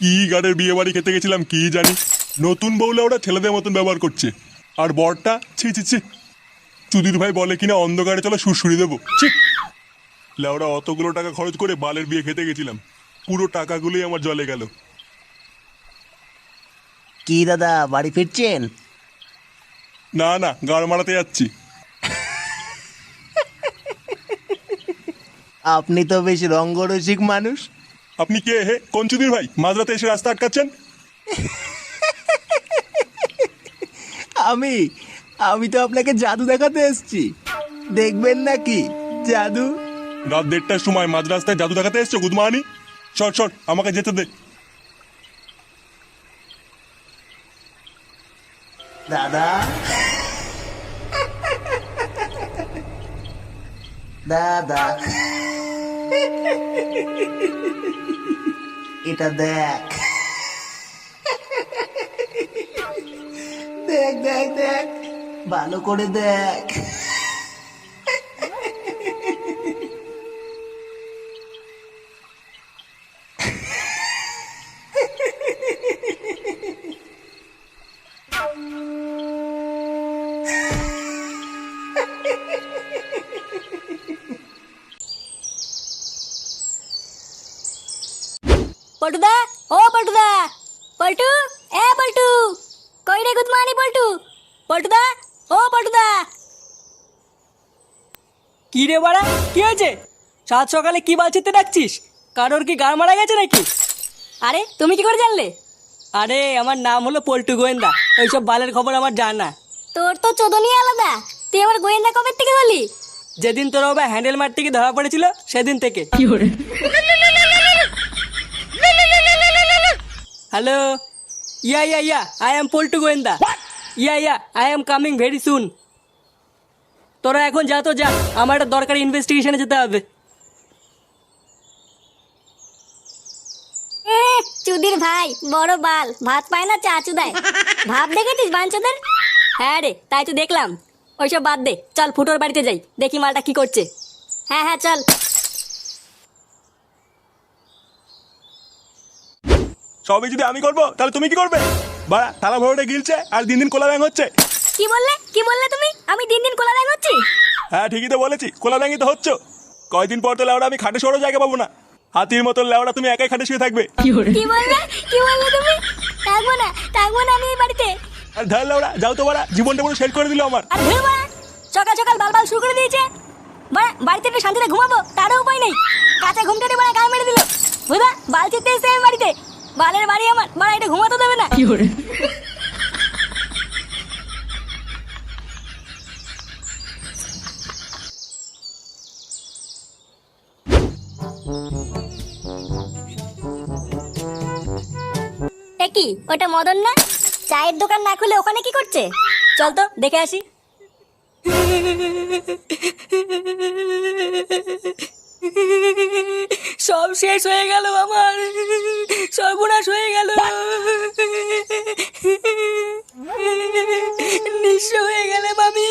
কি গাড়ির বিয়ে বাড়ি খেতে গেছিলাম কি জানি, নতুন বউলে ওরা ছেলেদের মতন ব্যবহার করছে। আর বরটা ছি ছি ছি, চুদির ভাই বলে কিনা অন্ধকারে চলো সুড়সুড়ি দেবো। ছি, লেওরা অতগুলো টাকা খরচ করে বালের বিয়ে খেতে গেছিলাম, পুরো টাকাগুলোই আমার জলে গেল। কি দাদা, বাড়ি ফিরছেন? না না, গাড় মারাতে যাচ্ছি। আপনি তো বেশ রঙ্গরসিক মানুষ। আপনি কে হে? কোন চুদির ভাই মাঝরাতে এসে রাস্তা আটকাচ্ছেন? আমি আমি তো আপনাকে জাদু দেখাতে এসেছি, দেখবেন নাকি জাদু? রাত 1:30টার সময় মাঝ রাস্তায় জাদু দেখাতে এসছো গুদমানি? শর্ট শর্ট, আমাকে যেতে দে। দাদা, দাদা, এটা দেখ, দেখ দেখ দেখ, ভালো করে দেখ। পল্টুদা, ও পল্টুদা, পল্টু, এ পল্টু, কই রে গুদমানি পল্টু, পল্টুদা, ও পল্টুদা। কি রে বাড়া, কি হয়েছে? সাত সকালে কি বালছিতে ডাকছিস? কারোর কি গাড় মারা গেছে নাকি? আরে তুমি কি করে জানলে? আরে আমার নাম হলো পল্টু গোয়েন্দা, ওইসব বালের খবর আমার জানা। তোর তো চোদনই আলাদা, তুই আমার গোয়েন্দা কবে থেকে হলি? যেদিন তোর বাবা হ্যান্ডেল মারতে গিয়ে ধরা পড়েছিল সেদিন থেকে। Hello, ya ya ya, I am Paltu গোয়েন্দা। Ya ya, I am coming very soon. তোরা এখন যা তো যা, আমার একটা দরকারি ইনভেস্টিগেশনে যেতে হবে। চুদির ভাই বড় বাল, ভাত পায় না চা চুদায়। ভাব দেখেছিস বাঞ্চোদের? হ্যাঁ রে, তাই তো দেখলাম। ওইসব বাদ দে, চল ফুটোর বাড়িতে যাই, দেখি মালটা কি করছে। হ্যাঁ হ্যাঁ চল। সবই যদি আমি করবো তাহলে তুমি কি করবে? বাড়া থালা ভরে গিলছে আর দিন দিন কোলা ব্যাং হচ্ছে। কি বললে, কি বললে তুমি? আমি দিন দিন কোলা ব্যাং হচ্ছি? হ্যাঁ ঠিকই তো বলেছি, কোলা ব্যাংই তো হচ্ছে। কয়দিন পর তো লেওড়া আমি খাটে সরো জায়গা পাবো না। হাতির মতন লেওড়া তুমি একাই খাটে শুয়ে থাকবে। কি বললে, কি বললে তুমি? থাকবো না, থাকবো না আমি এই বাড়িতে। আর ধর লেওড়া যাও তো বাড়া, জীবনটা পুরো শেষ করে দিল আমার। আর ধুর বাড়া, সকাল সকাল বালবাল শুরু করে দিয়েছে। বাড়া বাড়িতে একটু শান্তিতে ঘুমাবো তারও উপায় নেই। কাঁচা ঘুমটাতে বাড়া গাল মেরে দিল। বুঝা, বাল চিনতে এসে আমি বাড়িতে, বালের বাড়ি আমার, বাড়া এটা ঘুমাতে দেবে না। এ কি, ওটা মদন না? চায়ের দোকান না খুলে ওখানে কি করছে? চল তো দেখে আসি। সব শেষ হয়ে গেল আমার, সর্বনাশ হয়ে গেল, নিঃস্ব হয়ে গেলাম আমি।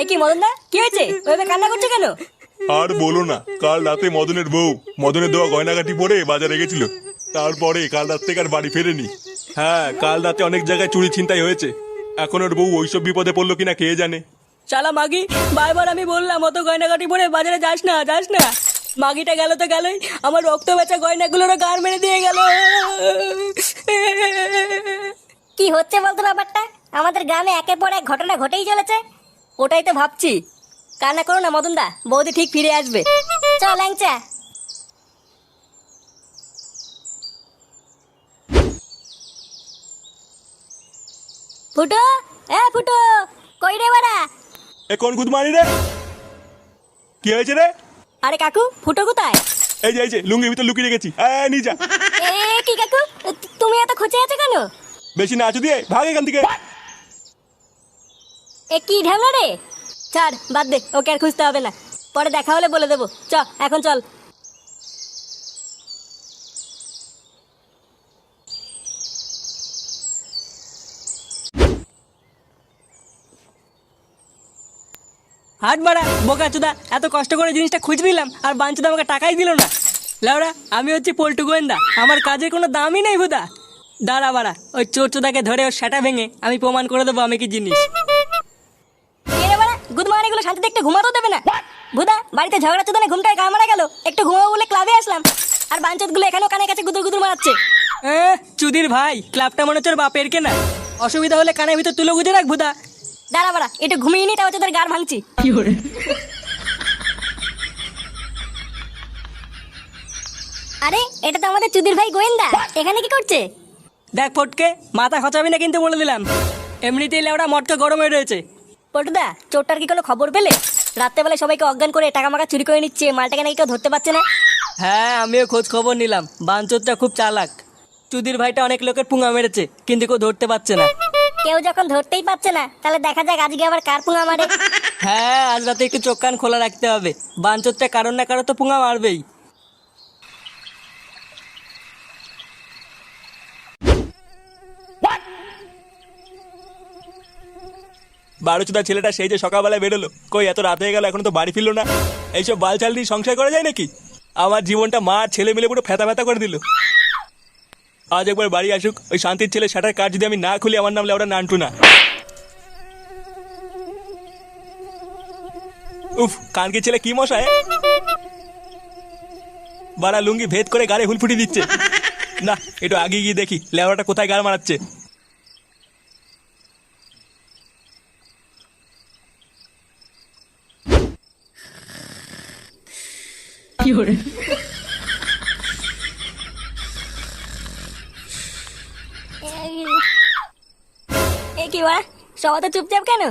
এ কি মদন দা, কি হয়েছে? ওইভাবে কান্না করছে কেন? আর বলো না, কাল রাতে মদনের বউ মদনের দেওয়া গয়নাগাটি পরে বাজারে গেছিল, তারপরে কাল রাত থেকে আর বাড়ি ফেরেনি। হ্যাঁ, কাল রাতে অনেক জায়গায় চুরি ছিনতাই হয়েছে। এখন ওর বউ ওইসব বিপদে পড়লো কিনা কে জানে। শালা মাগি, বারবার আমি বললাম অত গয়নাগাটি পরে বাজারে যাস না, যাস না। মাগিটা গেল তো গেলই, আমার রক্ত বেচা গয়নাগুলোরও গার মেরে দিয়ে গেল। কি হচ্ছে বলতো ব্যাপারটা? আমাদের গ্রামে একের পর এক ঘটনা ঘটেই চলেছে। ওটাই তো ভাবছি। কান্না করো না মদন দা, বৌদি ঠিক ফিরে আসবে। চল ল্যাংচা। ফুটো, এ ফুটো, কই রে বাড়া? এ কোন গুদমানি রে? কি হয়েছে রে? আরে কাকু, ফুটো কোথায়? এই যে লুঙ্গির ভিতর লুকিয়ে রেখেছি, নিয়ে যা। এ কি কাকু, তুমি এত খোঁচে আছো কেন? বেশি নাচু দিয়ে ভাগ এখান থেকে। এ কি ঢ্যামলা রে? ছাড়, বাদ দে, ওকে আর খুঁজতে হবে না, পরে দেখা হলে বলে দেবো। চ এখন চল। হাট বাড়া বোকা চোদা, এত কষ্ট করে জিনিসটা খুঁজে নিলাম আর বাঞ্চোদা আমাকে টাকাই দিল না। লাউরা আমি হচ্ছি পল্টু গোয়েন্দা, আমার কাজের কোনো দামই নেই ভুদা। দাঁড়া বাড়া, ওই চোরচোদাকে ধরে ওর সেটা ভেঙে আমি প্রমাণ করে দেবো আমি কি জিনিস। এরে বাড়া, গুদমারানি গুলো শান্তিতে একটু ঘুমাতেও দেবে না। ভুদা, বাড়িতে ঝগড়া চোদনে ঘুমটায় গা মারা গেল, একটু ঘুমাবো বলে ক্লাবে আসলাম, আর বাঞ্চত গুলো এখানেও কানে কাছে গুদুর গুদুর মারাচ্ছে। চুদির ভাই, ক্লাবটা মনে হচ্ছে ওর বাপের কেনা। অসুবিধা হলে কানের ভিতর তুলে গুজে রাখ ভুদা। দাঁড়া বাড়া, একটু ঘুমিয়ে নি, তাও তোদের গাড় ভাঙছি। আরে এটা তো আমাদের চুদির ভাই গোয়েন্দা, এখানে কি করছে? দেখ ফটকে, মাথা খচাবি না কিন্তু বলে দিলাম। এমনিতেই লেওড়া মটকা গরম হয়ে রয়েছে। পটুদা, চোরটার কি কোনো খবর পেলে? রাত্রেবেলা সবাইকে অজ্ঞান করে টাকা মাকা চুরি করে নিচ্ছে, মালটাকে নাকি কেউ ধরতে পারছে না। হ্যাঁ, আমিও খোঁজ খবর নিলাম, বাঞ্চোরটা খুব চালাক। চুদির ভাইটা অনেক লোকের পুঙা মেরেছে, কিন্তু কেউ ধরতে পারছে না। কেউ যখন ধরতেই পারছে না, তাহলে দেখা যাক আজকে আবার কার পুঙা মারে। হ্যাঁ, আজ রাতে একটু চোখ কান খোলা রাখতে হবে, বাঞ্চোরটা কারণ না কারো তো পুঙা মারবেই। বারোচোদা ছেলেটা সেই যে সকালবেলায় বেরোলো, কই এত রাত হয়ে গেল এখনো তো বাড়ি ফিরলো না। এইসব বালচাল দিয়ে সংসার করা যায় নাকি? আমার জীবনটা মা আর ছেলে মিলে পুরো ফেতা ফেতা করে দিল। আজ একবার বাড়ি আসুক, ওই শান্তির ছেলে সেটার কাজ যদি আমি না খুলি, আমার নাম লেওড়া নান্টু না। উফ, কানকে ছেলে কি মশায়, বাড়া লুঙ্গি ভেদ করে গাড়ি হুলফুটি দিচ্ছে। না, একটু আগে গিয়ে দেখি লেওড়াটা কোথায় গাড় মারাচ্ছে। এ কি বাড়া, সবাই তো চুপচাপ কেন?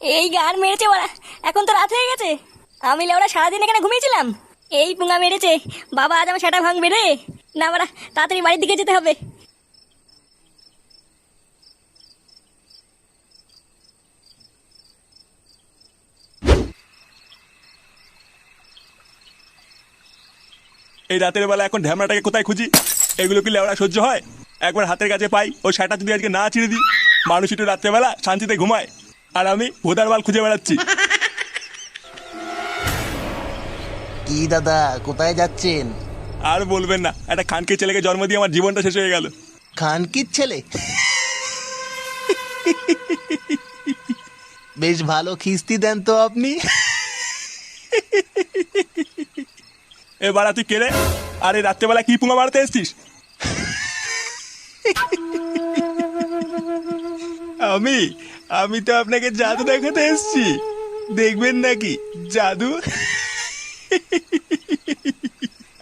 এই গান মেরেছে বাড়া, এখন তো রাত হয়ে গেছে। আমি লেওড়া সারাদিন এখানে ঘুমিয়েছিলাম, এই পুঙ্গা মেরেছে। বাবা, আজ আমার সেটা ভাঙবে রে। না বাড়া, তাড়াতাড়ি বাড়ির দিকে যেতে হবে। এই রাতের বেলা এখন ঢ্যামড়াটাকে কোথায় খুঁজি? এগুলো কি লেওড়া সহ্য হয়? একবার হাতের কাছে পাই, ওই শাটা যদি আজকে না ছিঁড়ে দিই, মানুষ একটু রাত্রেবেলা শান্তিতে ঘুমায়, আর আমি ভোদার বাল খুঁজে বেড়াচ্ছি। কি দাদা, কোথায় যাচ্ছেন? আর বলবেন না, একটা খানকে ছেলেকে জন্ম দিয়ে আমার জীবনটা শেষ হয়ে গেল। খানকির ছেলে? বেশ ভালো খিস্তি দেন তো আপনি। এ বাড়া, তুই কেড়ে আর এই রাত্রেবেলা কি পুঙা মারতে এসছিস? আমি তো আপনাকে জাদু দেখাতে এসেছি, দেখবেন নাকি জাদু?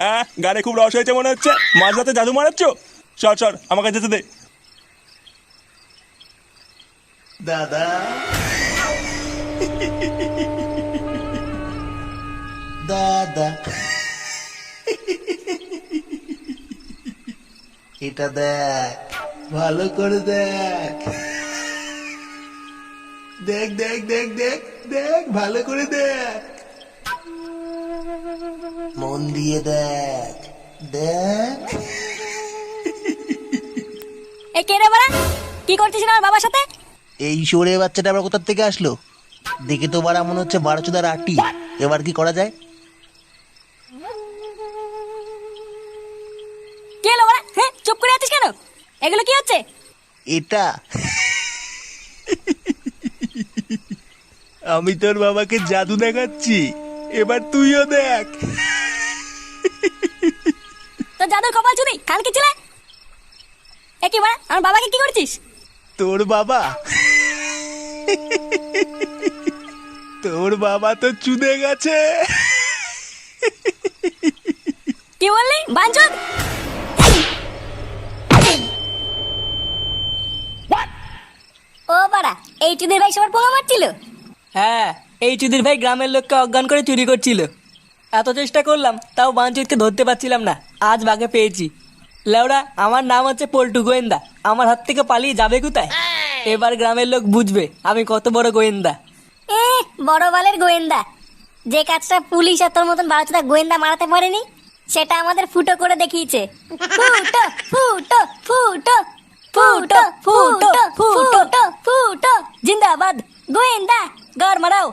হ্যাঁ, গাড়ি খুব রস হয়েছে মনে হচ্ছে, মাঝরাতে জাদু মারাচ্ছ। সর সর, আমাকে যেতে দে। দাদা, দাদা, এটা দেখ, ভালো করে দেখ, দেখ দেখ দেখ দেখ দেখ, ভালো করে দেখ, মন দিয়ে দেখ, দেখ। এ কে রে বাড়া, কি করছিস আমার বাবার সাথে? এই শোরে বাচ্চাটা আবার কোথা থেকে আসলো? দেখে তো বাড়া মনে হচ্ছে বারোচোদার আটি। এবার কি করা যায়? কি হলো বাড়া? হ্যাঁ, চুপ করে আছিস কেন? এগুলো কি হচ্ছে? এটা আমি তোর বাবাকে জাদু দেখাচ্ছি, এবার তুইও দেখ। তো জাদুর কপাল চুদি, কাল কি ছিলে? এ কি বাড়া, আমার বাবাকে কি করছিস? তোর বাবা তোর বাবা তো চুদে গেছে। কি বললি বাঞ্চদ? ও বাড়া, এই চুদির ভাই সবার পোঙা মারছিল? হ্যাঁ, এই চুদির ভাই গ্রামের লোককে অজ্ঞান করে চুরি করছিল। এত চেষ্টা করলাম, তাও বাঞ্চুদকে ধরতে পারছিলাম না। আজ বাগে পেয়েছি। লেওড়া, আমার নাম হচ্ছে পল্টু গোয়েন্দা, আমার হাত থেকে পালিয়ে যাবে কোথায়? এবার গ্রামের লোক বুঝবে আমি কত বড় গোয়েন্দা। এ বড় বালের গোয়েন্দা, যে কাজটা পুলিশ আর তোর মতন বাচ্চাটা গোয়েন্দা মারাতে পারেনি, সেটা আমাদের ফুটো করে দেখিয়েছে। ফুটো ফুটো ফুটো ফুটো ফুটো ফুটো ফুটো, জিন্দাবাদ গোয়েন্দা, গার মারাও।